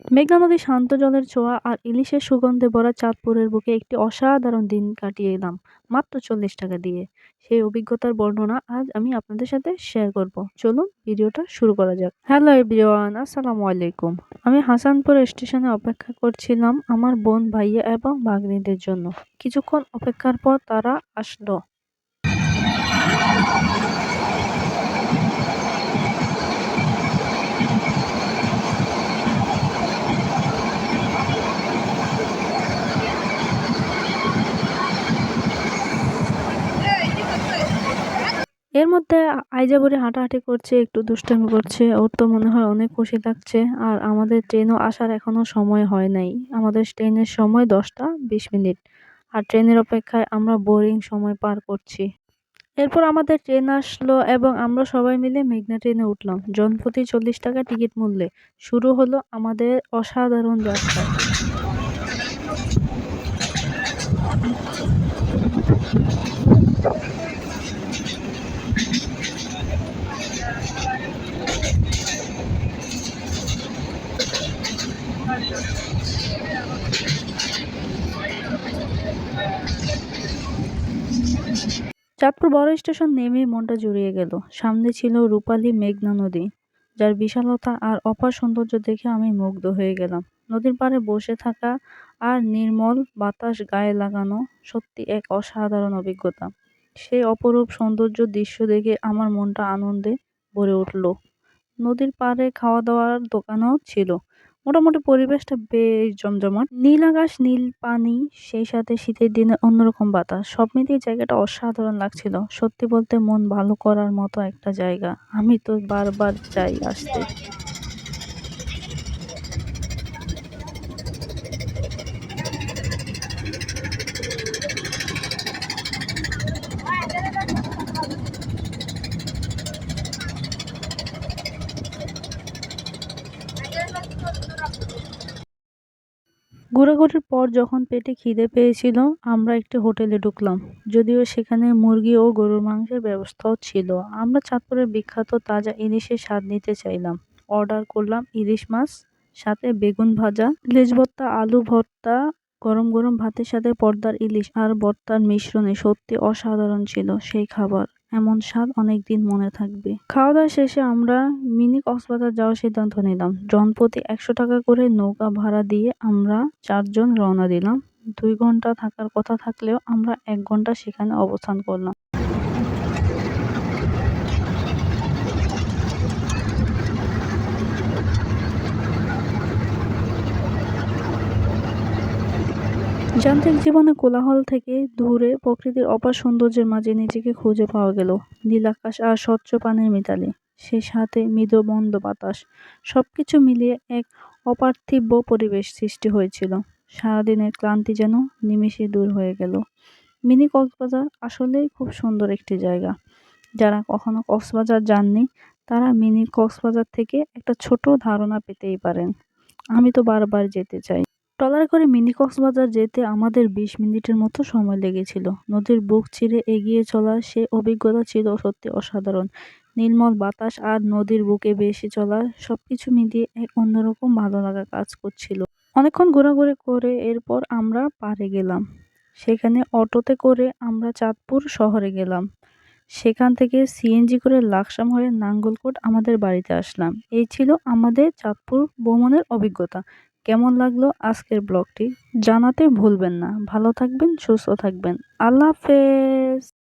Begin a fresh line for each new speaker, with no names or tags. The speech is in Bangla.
মেঘনা নদীর শান্ত জলের ছোঁয়া আর ইলিশের সুগন্ধে ভরা চাঁদপুরের বুকে একটি অসাধারণ দিন কাটিয়ে এলাম মাত্র 40 টাকা দিয়ে। সেই অভিজ্ঞতার বর্ণনা আজ আমি আপনাদের সাথে শেয়ার করব। চলুন ভিডিওটা শুরু করা যাক। হ্যালো এভরিওয়ান, আসসালামু আলাইকুম। আমি হাসানপুর স্টেশনে অপেক্ষা করছিলাম আমার বোন, ভাইয়া এবং ভাগ্নিদের জন্য। কিছুক্ষণ অপেক্ষার পর তারা আসলো। এর মধ্যে আইজা বুড়ি হাঁটাহাঁটি করছে, একটু দুষ্টামি করছে। ওর তো মনে হয় অনেক খুশি লাগছে। আর আমাদের ট্রেনও আসার এখনো সময় হয় নাই। আমাদের ট্রেনের সময় 10টা 20 মিনিট। আর ট্রেনের অপেক্ষায় আমরা বোরিং সময় পার করছি। এরপর আমাদের ট্রেন আসলো এবং আমরা সবাই মিলে মেঘনা ট্রেনে উঠলাম। জনপ্রতি 40 টাকা টিকিট মূল্যে শুরু হলো আমাদের অসাধারণ যাত্রা। চাঁদপুর বড় স্টেশন নেমেই মনটা জুড়িয়ে গেল। সামনে ছিল রূপালী মেঘনা নদী, যার বিশালতা আর অপার সৌন্দর্য দেখে আমি মুগ্ধ হয়ে গেলাম। নদীর পাড়ে বসে থাকা আর নির্মল বাতাস গায়ে লাগানো সত্যি এক অসাধারণ অভিজ্ঞতা। সেই অপরূপ সৌন্দর্য দৃশ্য দেখে আমার মনটা আনন্দে ভরে উঠল। নদীর পাড়ে খাওয়া দাওয়ার দোকানও ছিল। মোটামুটি পরিবেশটা বেশ জমজমাট। নীল আকাশ, নীল পানি, সেই সাথে শীতের দিনে অন্যরকম বাতাস। সব মিলিয়ে জায়গাটা অসাধারণ লাগছিল। সত্যি বলতে মন ভালো করার মতো একটা জায়গা। আমি তো বারবার চাই আসতে। ঘোরাঘুরির পর যখন পেটে খিদে পেয়েছিল, আমরা একটি হোটেলে ঢুকলাম। যদিও সেখানে মুরগি ও গরুর মাংসের ব্যবস্থাও ছিল। আমরা চাঁদপুরের বিখ্যাত তাজা ইলিশের স্বাদ নিতে চাইলাম। অর্ডার করলাম ইলিশ মাছ, সাথে বেগুন ভাজা, লেজ ভর্তা, আলু ভর্তা। গরম গরম ভাতের সাথে পর্দার ইলিশ আর ভর্তার মিশ্রণে সত্যি অসাধারণ ছিল সেই খাবার। এমন স্বাদ অনেকদিন মনে থাকবে। খাওয়া দাওয়া শেষে আমরা মিনি কক্সবাজার যাওয়ার সিদ্ধান্ত নিলাম। জনপ্রতি 100 টাকা করে নৌকা ভাড়া দিয়ে আমরা 4 জন রওনা দিলাম। 2 ঘন্টা থাকার কথা থাকলেও আমরা 1 ঘন্টা সেখানে অবস্থান করলাম। যান্ত্রিক জীবনে কোলাহল থেকে দূরে প্রকৃতির অপার সৌন্দর্যের মাঝে নিজেকে খুঁজে পাওয়া গেল। নীল আকাশ আর স্বচ্ছ পানির মিতালি, সেই সাথে মৃদু মন্দ বাতাস, সবকিছু মিলিয়ে এক অপার্থিব পরিবেশ সৃষ্টি হয়েছিল। সারাদিনের ক্লান্তি যেন নিমেষে দূর হয়ে গেল। মিনি কক্সবাজার আসলেই খুব সুন্দর একটি জায়গা। যারা কখনো কক্সবাজার যাননি, তারা মিনি কক্সবাজার থেকে একটা ছোট ধারণা পেতেই পারেন। আমি তো বারবার যেতে চাই। ট্রলারে করে মিনি কক্সবাজার যেতে আমাদের 20 মিনিটের মতো সময় লেগেছিল। নদীর বুক চিরে এগিয়ে চলার সে অভিজ্ঞতা ছিল সত্যি অসাধারণ। নির্মল বাতাস আর নদীর বুকে ভেসে চলা সবকিছু মিলিয়ে এক অন্যরকম ভালো লাগা কাজ করছিল। অনেকক্ষণ ঘোরাঘুরি করে এরপর আমরা পাড়ে গেলাম। সেখানে অটোতে করে আমরা চাঁদপুর শহরে গেলাম। সেখান থেকে সিএনজি করে লাকসাম হয়ে নাঙ্গলকোট আমাদের বাড়িতে আসলাম। এই ছিল আমাদের চাঁদপুর ভ্রমণের অভিজ্ঞতা। কেমন লাগলো আজকের ব্লগটি জানাতে ভুলবেন না। ভালো থাকবেন, সুস্থ থাকবেন। আল্লাহ হাফেজ।